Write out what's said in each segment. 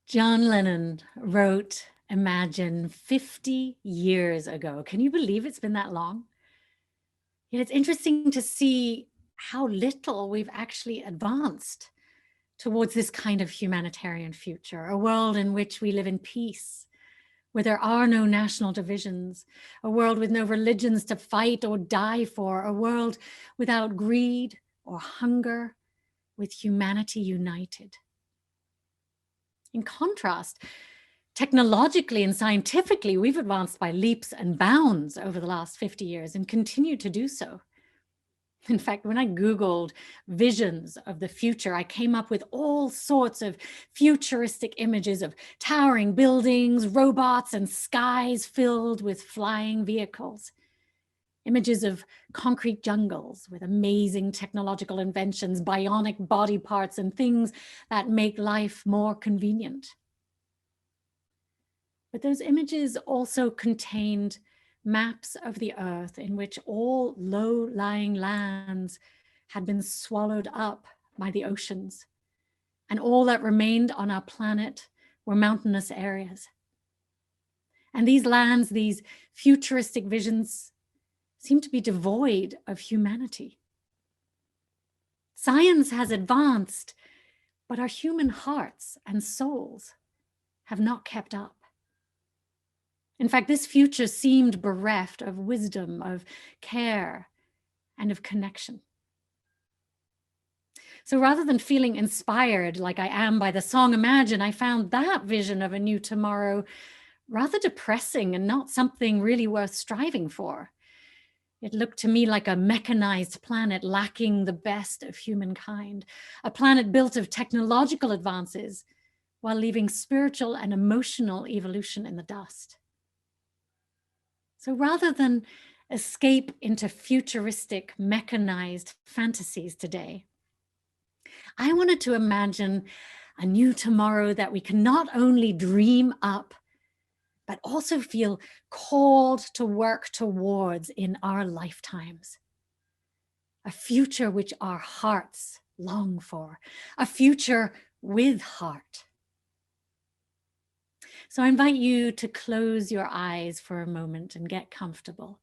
John Lennon wrote Imagine 50 years ago. Can you believe it's been that long? Yet it's interesting to see how little we've actually advanced towards this kind of humanitarian future, a world in which we live in peace, where there are no national divisions, a world with no religions to fight or die for, a world without greed or hunger, with humanity united. In contrast, technologically and scientifically, we've advanced by leaps and bounds over the last 50 years and continue to do so. In fact, when I Googled visions of the future, I came up with all sorts of futuristic images of towering buildings, robots, and skies filled with flying vehicles. Images of concrete jungles with amazing technological inventions, bionic body parts, and things that make life more convenient. But those images also contained maps of the earth in which all low-lying lands had been swallowed up by the oceans, and all that remained on our planet were mountainous areas. And these lands, these futuristic visions, seem to be devoid of humanity. Science has advanced, but our human hearts and souls have not kept up. In fact, this future seemed bereft of wisdom, of care, and of connection. So rather than feeling inspired like I am by the song Imagine, I found that vision of a new tomorrow rather depressing and not something really worth striving for. It looked to me like a mechanized planet lacking the best of humankind, a planet built of technological advances while leaving spiritual and emotional evolution in the dust. So rather than escape into futuristic, mechanized fantasies today, I wanted to imagine a new tomorrow that we can not only dream up, but also feel called to work towards in our lifetimes. A future which our hearts long for, a future with heart. So I invite you to close your eyes for a moment and get comfortable.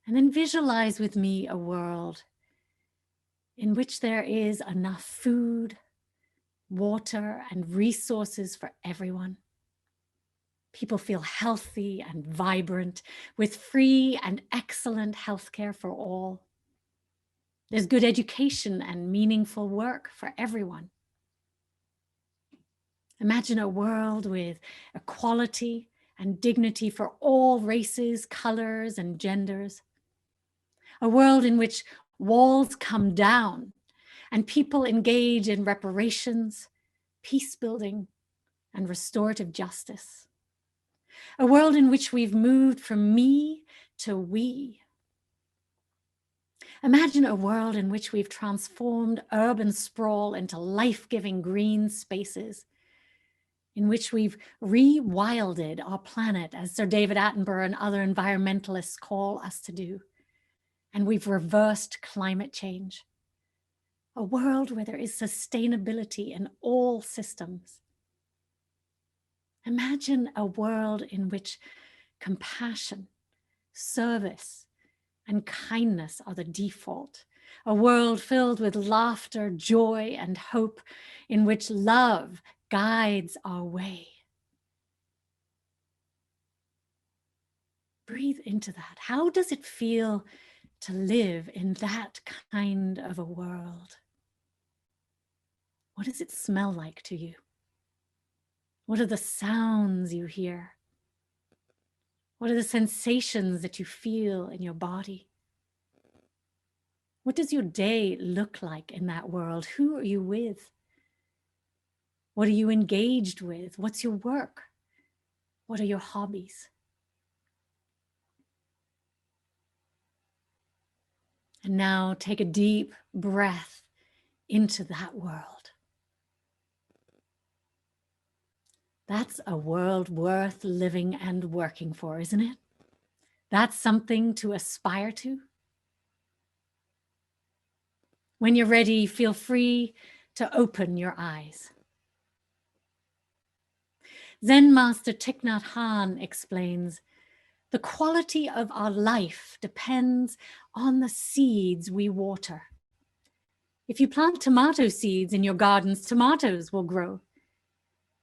And then visualize with me a world in which there is enough food, water, and resources for everyone. People feel healthy and vibrant with free and excellent healthcare for all. There's good education and meaningful work for everyone. Imagine a world with equality and dignity for all races, colors, and genders. A world in which walls come down and people engage in reparations, peace building, and restorative justice. A world in which we've moved from me to we. Imagine a world in which we've transformed urban sprawl into life-giving green spaces, in which we've rewilded our planet, as Sir David Attenborough and other environmentalists call us to do, and we've reversed climate change. A world where there is sustainability in all systems. Imagine a world in which compassion, service, and kindness are the default. A world filled with laughter, joy, and hope, in which love guides our way. Breathe into that. How does it feel to live in that kind of a world? What does it smell like to you? What are the sounds you hear? What are the sensations that you feel in your body? What does your day look like in that world? Who are you with? What are you engaged with? What's your work? What are your hobbies? And now take a deep breath into that world. That's a world worth living and working for, isn't it? That's something to aspire to. When you're ready, feel free to open your eyes. Zen master Thich Nhat Hanh explains, the quality of our life depends on the seeds we water. If you plant tomato seeds in your gardens, tomatoes will grow.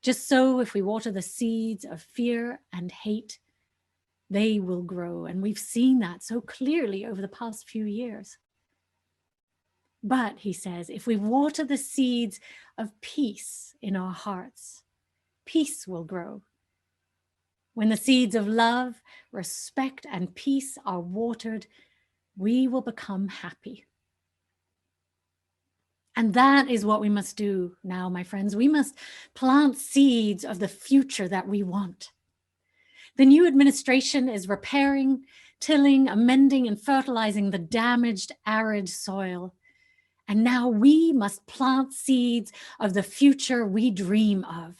Just so, if we water the seeds of fear and hate, they will grow. And we've seen that so clearly over the past few years. But, he says, if we water the seeds of peace in our hearts, peace will grow. When the seeds of love, respect, and peace are watered, we will become happy. And that is what we must do now, my friends. We must plant seeds of the future that we want. The new administration is repairing, tilling, amending, and fertilizing the damaged, arid soil. And now we must plant seeds of the future we dream of.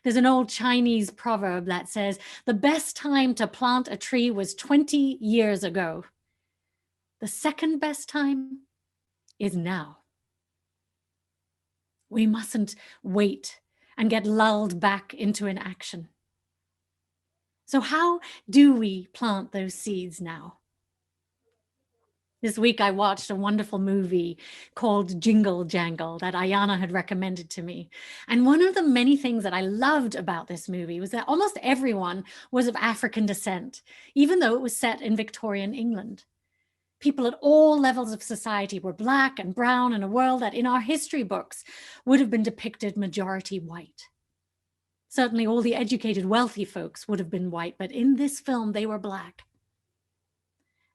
There's an old Chinese proverb that says, the best time to plant a tree was 20 years ago. The second best time is now. We mustn't wait and get lulled back into inaction. So how do we plant those seeds now? This week I watched a wonderful movie called Jingle Jangle that Ayana had recommended to me. And one of the many things that I loved about this movie was that almost everyone was of African descent, even though it was set in Victorian England. People at all levels of society were Black and brown in a world that in our history books would have been depicted majority white. Certainly all the educated, wealthy folks would have been white, but in this film, they were Black.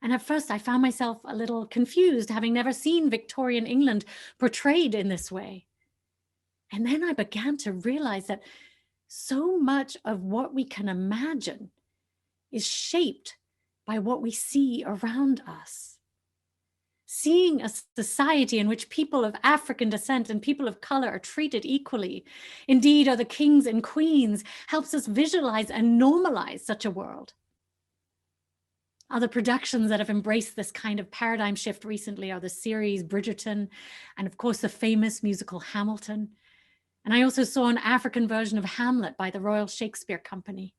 And at first I found myself a little confused, having never seen Victorian England portrayed in this way. And then I began to realize that so much of what we can imagine is shaped by what we see around us. Seeing a society in which people of African descent and people of color are treated equally, indeed are the kings and queens, helps us visualize and normalize such a world. Other productions that have embraced this kind of paradigm shift recently are the series Bridgerton, and of course the famous musical Hamilton. And I also saw an African version of Hamlet by the Royal Shakespeare Company.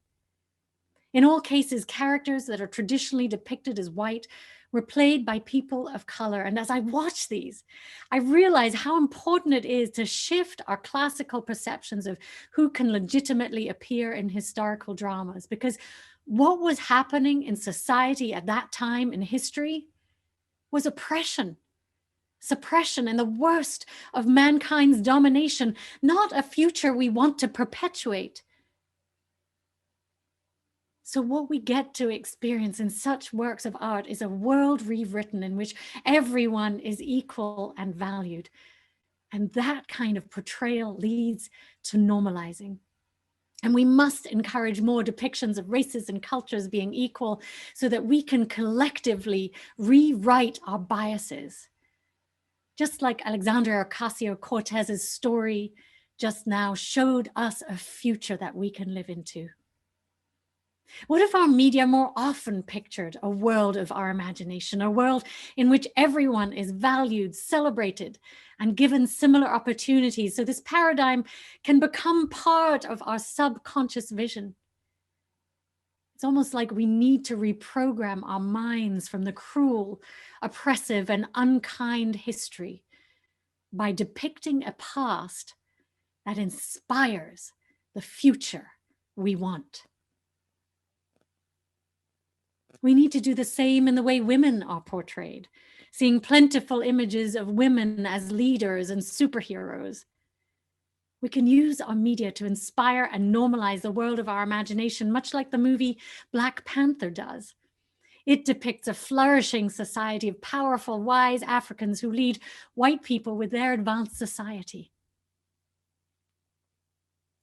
In all cases, characters that are traditionally depicted as white were played by people of color. And as I watch these, I realize how important it is to shift our classical perceptions of who can legitimately appear in historical dramas, because what was happening in society at that time in history was oppression, suppression, and the worst of mankind's domination, not a future we want to perpetuate. So what we get to experience in such works of art is a world rewritten in which everyone is equal and valued. And that kind of portrayal leads to normalizing. And we must encourage more depictions of races and cultures being equal so that we can collectively rewrite our biases. Just like Alexandria Ocasio-Cortez's story just now showed us a future that we can live into. What if our media more often pictured a world of our imagination, a world in which everyone is valued, celebrated, and given similar opportunities, so this paradigm can become part of our subconscious vision? It's almost like we need to reprogram our minds from the cruel, oppressive, and unkind history by depicting a past that inspires the future we want. We need to do the same in the way women are portrayed, seeing plentiful images of women as leaders and superheroes. We can use our media to inspire and normalize the world of our imagination, much like the movie Black Panther does. It depicts a flourishing society of powerful, wise Africans who lead white people with their advanced society.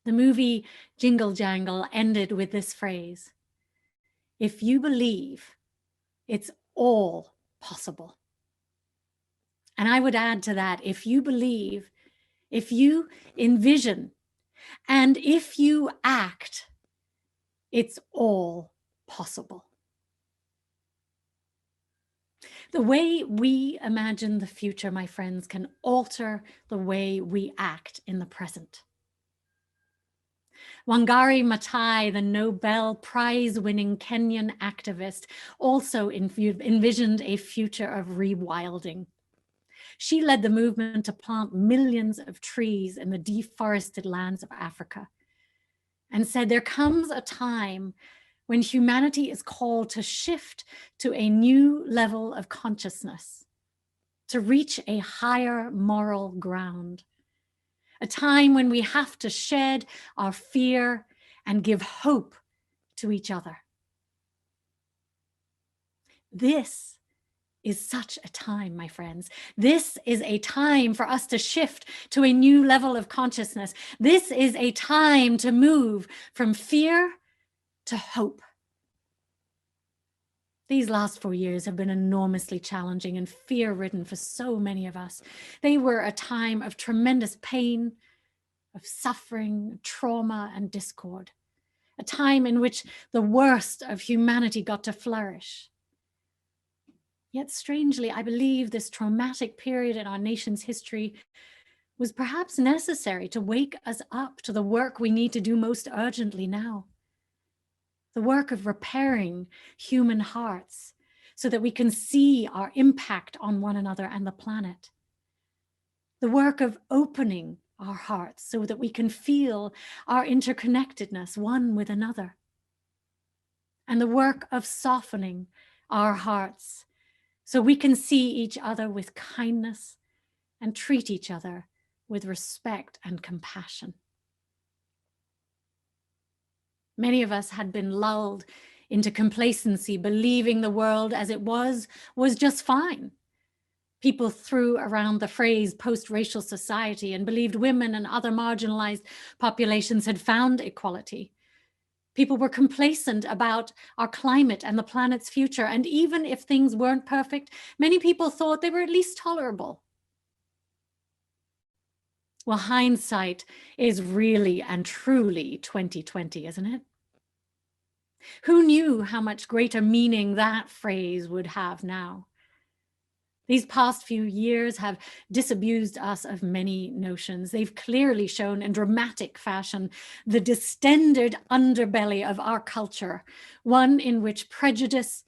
The movie Jingle Jangle ended with this phrase: if you believe, it's all possible. And I would add to that, if you believe, if you envision, and if you act, it's all possible. The way we imagine the future, my friends, can alter the way we act in the present. Wangari Maathai, the Nobel Prize-winning Kenyan activist, also envisioned a future of rewilding. She led the movement to plant millions of trees in the deforested lands of Africa and said there comes a time when humanity is called to shift to a new level of consciousness, to reach a higher moral ground, a time when we have to shed our fear and give hope to each other. This is such a time, my friends. This is a time for us to shift to a new level of consciousness. This is a time to move from fear to hope. These last 4 years have been enormously challenging and fear-ridden for so many of us. They were a time of tremendous pain, of suffering, trauma, and discord. A time in which the worst of humanity got to flourish. Yet strangely, I believe this traumatic period in our nation's history was perhaps necessary to wake us up to the work we need to do most urgently now. The work of repairing human hearts so that we can see our impact on one another and the planet. The work of opening our hearts so that we can feel our interconnectedness one with another. And the work of softening our hearts so we can see each other with kindness and treat each other with respect and compassion. Many of us had been lulled into complacency, believing the world as it was just fine. People threw around the phrase post-racial society and believed women and other marginalized populations had found equality. People were complacent about our climate and the planet's future. And even if things weren't perfect, many people thought they were at least tolerable. Well, hindsight is really and truly 2020, isn't it? Who knew how much greater meaning that phrase would have now? These past few years have disabused us of many notions. They've clearly shown in dramatic fashion the distended underbelly of our culture, one in which prejudice,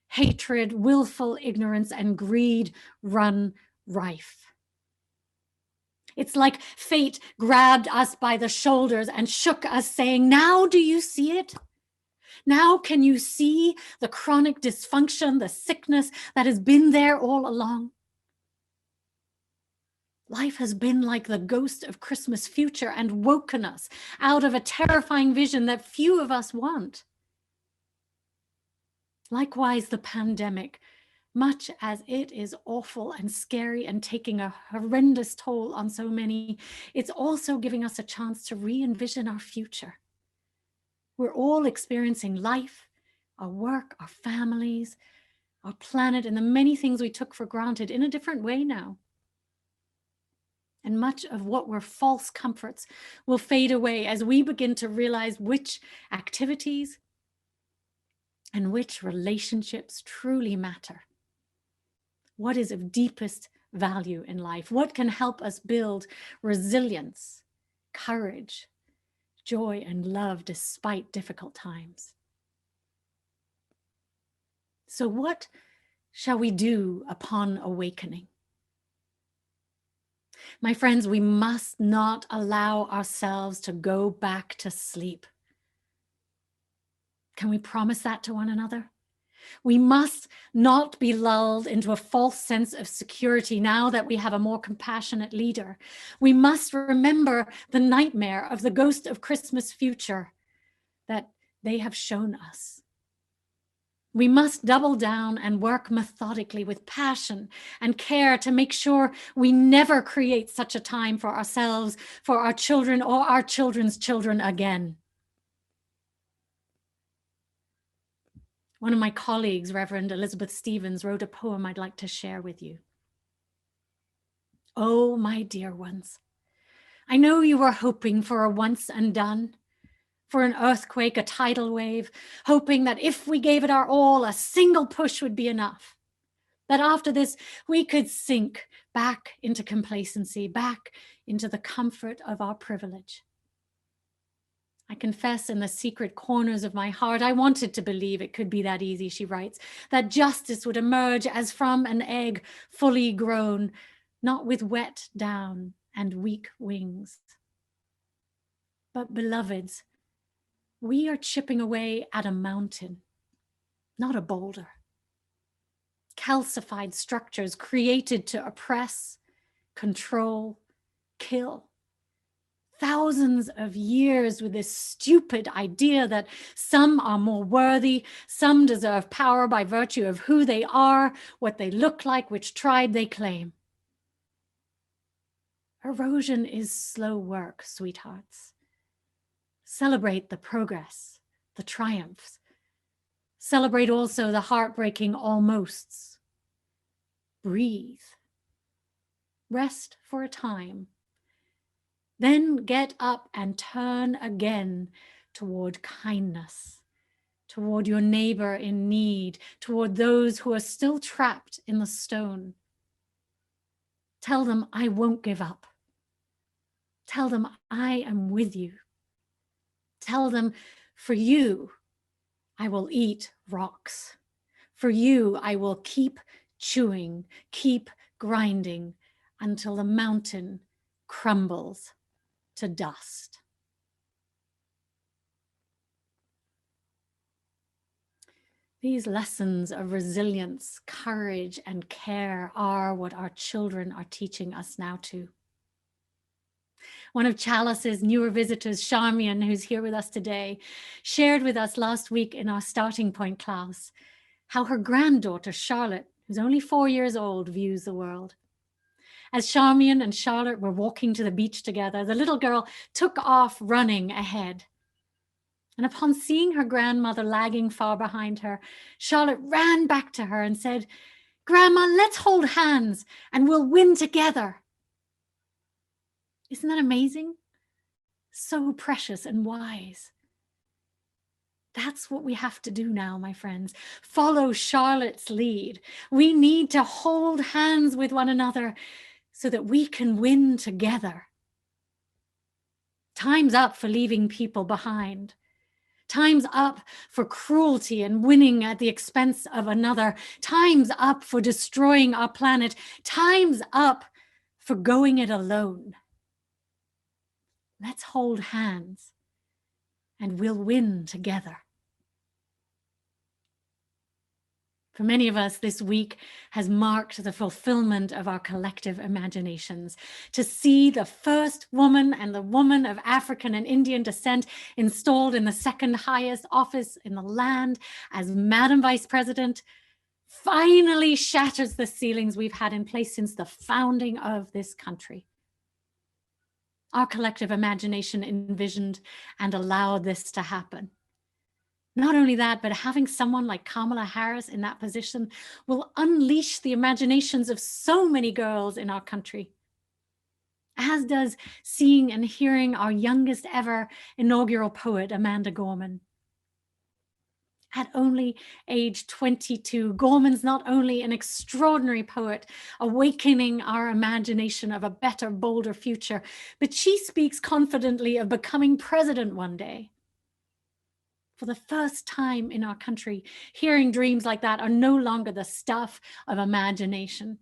hatred, willful ignorance, and greed run rife. It's like fate grabbed us by the shoulders and shook us, saying, "Now do you see it? Now can you see the chronic dysfunction, the sickness that has been there all along?" Life has been like the ghost of Christmas future and woken us out of a terrifying vision that few of us want. Likewise, the pandemic, much as it is awful and scary and taking a horrendous toll on so many, it's also giving us a chance to re-envision our future. We're all experiencing life, our work, our families, our planet, and the many things we took for granted in a different way now. And much of what were false comforts will fade away as we begin to realize which activities and which relationships truly matter. What is of deepest value in life? What can help us build resilience, courage, joy, and love despite difficult times? So what shall we do upon awakening? My friends, we must not allow ourselves to go back to sleep. Can we promise that to one another? We must not be lulled into a false sense of security now that we have a more compassionate leader. We must remember the nightmare of the ghost of Christmas future that they have shown us. We must double down and work methodically with passion and care to make sure we never create such a time for ourselves, for our children, or our children's children again. One of my colleagues, Reverend Elizabeth Stevens, wrote a poem I'd like to share with you. Oh, my dear ones, I know you were hoping for a once and done, for an earthquake, a tidal wave, hoping that if we gave it our all, a single push would be enough. That after this, we could sink back into complacency, back into the comfort of our privilege. I confess in the secret corners of my heart, I wanted to believe it could be that easy, she writes, that justice would emerge as from an egg fully grown, not with wet down and weak wings. But beloveds, we are chipping away at a mountain, not a boulder. Calcified structures created to oppress, control, kill. Thousands of years with this stupid idea that some are more worthy, some deserve power by virtue of who they are, what they look like, which tribe they claim. Erosion is slow work, sweethearts. Celebrate the progress, the triumphs. Celebrate also the heartbreaking almosts. Breathe. Rest for a time. Then get up and turn again toward kindness, toward your neighbor in need, toward those who are still trapped in the stone. Tell them, I won't give up. Tell them, I am with you. Tell them, for you, I will eat rocks. For you, I will keep chewing, keep grinding until the mountain crumbles to dust. These lessons of resilience, courage, and care are what our children are teaching us now too. One of Chalice's newer visitors, Charmian, who's here with us today, shared with us last week in our starting point class how her granddaughter, Charlotte, who's only 4 years old, views the world. As Charmian and Charlotte were walking to the beach together, the little girl took off running ahead. And upon seeing her grandmother lagging far behind her, Charlotte ran back to her and said, "Grandma, let's hold hands and we'll win together." Isn't that amazing? So precious and wise. That's what we have to do now, my friends. Follow Charlotte's lead. We need to hold hands with one another so that we can win together. Time's up for leaving people behind. Time's up for cruelty and winning at the expense of another. Time's up for destroying our planet. Time's up for going it alone. Let's hold hands and we'll win together. For many of us, this week has marked the fulfillment of our collective imaginations. To see the first woman and the woman of African and Indian descent installed in the second highest office in the land as Madam Vice President finally shatters the ceilings we've had in place since the founding of this country. Our collective imagination envisioned and allowed this to happen. Not only that, but having someone like Kamala Harris in that position will unleash the imaginations of so many girls in our country, as does seeing and hearing our youngest ever inaugural poet, Amanda Gorman. At only age 22, Gorman's not only an extraordinary poet, awakening our imagination of a better, bolder future, but she speaks confidently of becoming president one day. For the first time in our country, hearing dreams like that are no longer the stuff of imagination.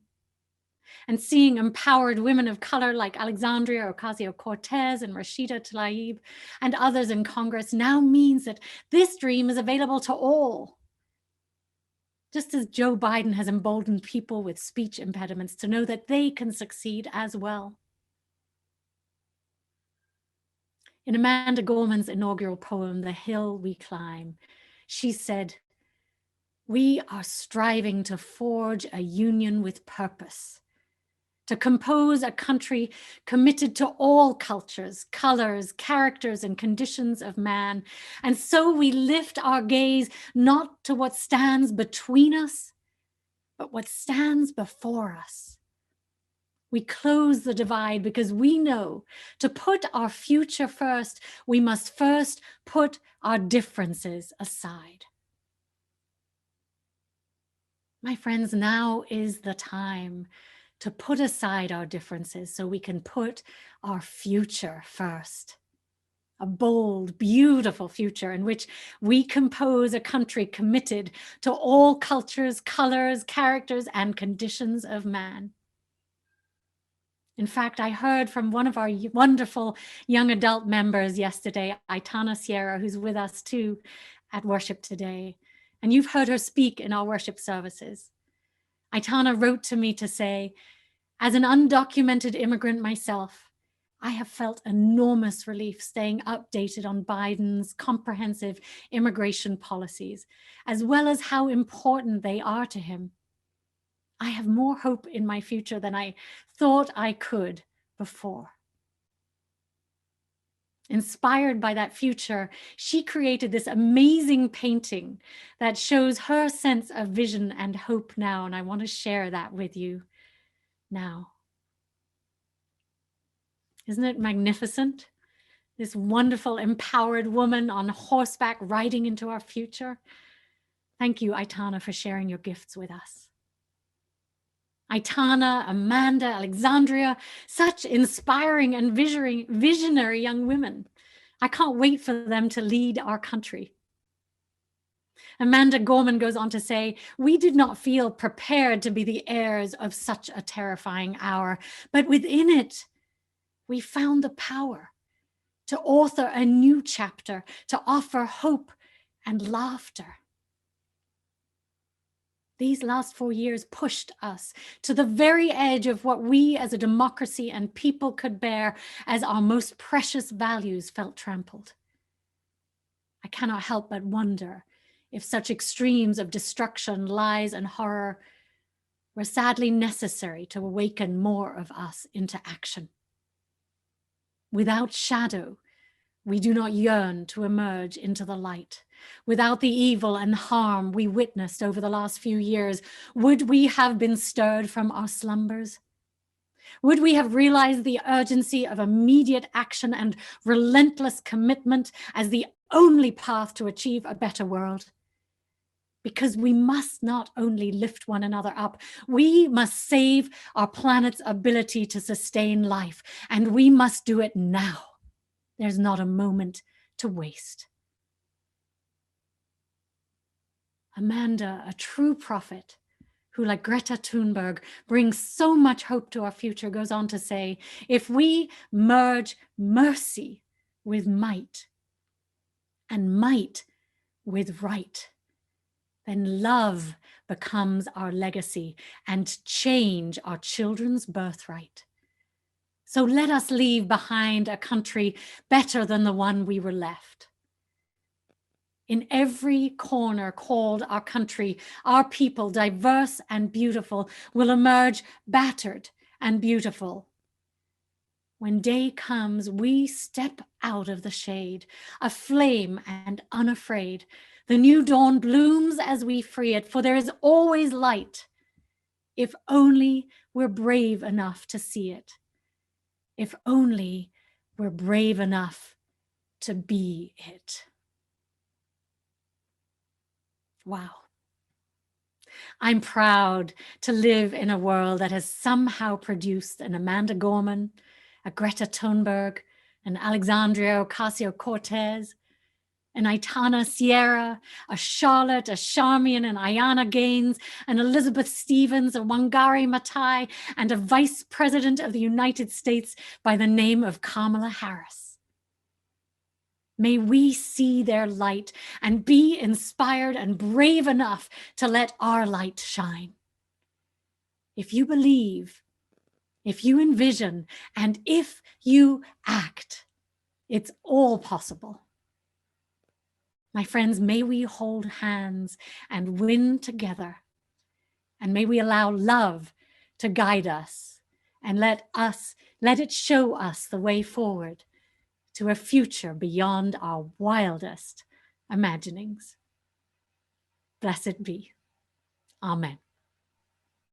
And seeing empowered women of color like Alexandria Ocasio-Cortez and Rashida Tlaib and others in Congress now means that this dream is available to all. Just as Joe Biden has emboldened people with speech impediments to know that they can succeed as well. In Amanda Gorman's inaugural poem, The Hill We Climb, she said, "We are striving to forge a union with purpose, to compose a country committed to all cultures, colors, characters, and conditions of man. And so we lift our gaze not to what stands between us, but what stands before us. We close the divide because we know to put our future first, we must first put our differences aside." My friends, now is the time to put aside our differences so we can put our future first. a bold, beautiful future in which we compose a country committed to all cultures, colors, characters, and conditions of man. In fact, I heard from one of our wonderful young adult members yesterday, Aitana Sierra, who's with us too at worship today. And you've heard her speak in our worship services. Aitana wrote to me to say, as an undocumented immigrant myself, I have felt enormous relief staying updated on Biden's comprehensive immigration policies, as well as how important they are to him. I have more hope in my future than I thought I could before. Inspired by that future, she created this amazing painting that shows her sense of vision and hope now, and I want to share that with you now. Isn't it magnificent? This wonderful, empowered woman on horseback riding into our future. Thank you, Aitana, for sharing your gifts with us. Aitana, Amanda, Alexandria, such inspiring and visionary young women. I can't wait for them to lead our country. Amanda Gorman goes on to say, we did not feel prepared to be the heirs of such a terrifying hour, but within it, we found the power to author a new chapter, to offer hope and laughter. These last 4 years pushed us to the very edge of what we as a democracy and people could bear as our most precious values felt trampled. I cannot help but wonder if such extremes of destruction, lies, and horror were sadly necessary to awaken more of us into action. Without shadow, we do not yearn to emerge into the light. Without the evil and harm we witnessed over the last few years, would we have been stirred from our slumbers? Would we have realized the urgency of immediate action and relentless commitment as the only path to achieve a better world? Because we must not only lift one another up, we must save our planet's ability to sustain life, and we must do it now. There's not a moment to waste. Amanda, a true prophet, who like Greta Thunberg brings so much hope to our future, goes on to say, if we merge mercy with might and might with right, then love becomes our legacy and change our children's birthright. So let us leave behind a country better than the one we were left. In every corner called our country, our people, diverse and beautiful, will emerge battered and beautiful. When day comes, we step out of the shade, aflame and unafraid. The new dawn blooms as we free it, for there is always light, if only we're brave enough to see it. If only we're brave enough to be it. Wow. I'm proud to live in a world that has somehow produced an Amanda Gorman, a Greta Thunberg, an Alexandria Ocasio-Cortez, an Aitana Sierra, a Charlotte, a Charmian, an Ayanna Gaines, an Elizabeth Stevens, a Wangari Maathai, and a Vice President of the United States by the name of Kamala Harris. May we see their light and be inspired and brave enough to let our light shine. If you believe, if you envision, and if you act, it's all possible. My friends, may we hold hands and win together. And may we allow love to guide us and let it show us the way forward to a future beyond our wildest imaginings. Blessed be. Amen.